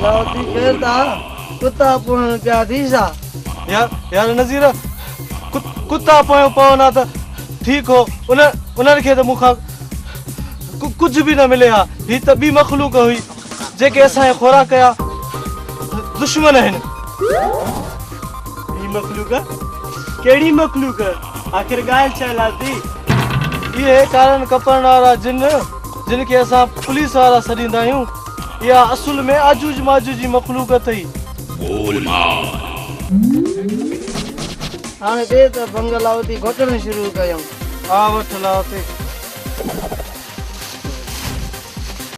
लाउती कहता कुत्ता पुण क्या थी सा यार नज़ीर कुत्ता पोयों पवना त ठीक हो उन्हनि खे त मूंखां कुछ भी न मिले हा ही त ॿी मखलूक हुई जेके असांजे खोराक कया दुश्मन आहिनि ही मखलूक केड़ी मखलूक आखिर ॻाल्हि छा लाती इहे कारण कपण वारा जिन खे असां पुलिस वारा सॾींदा आहियूं या असुल में आजूज माजूज जी मखलूक अथई हाणे दे त भंग लाउती घोटण शुरू कयूं हा वठ लाउती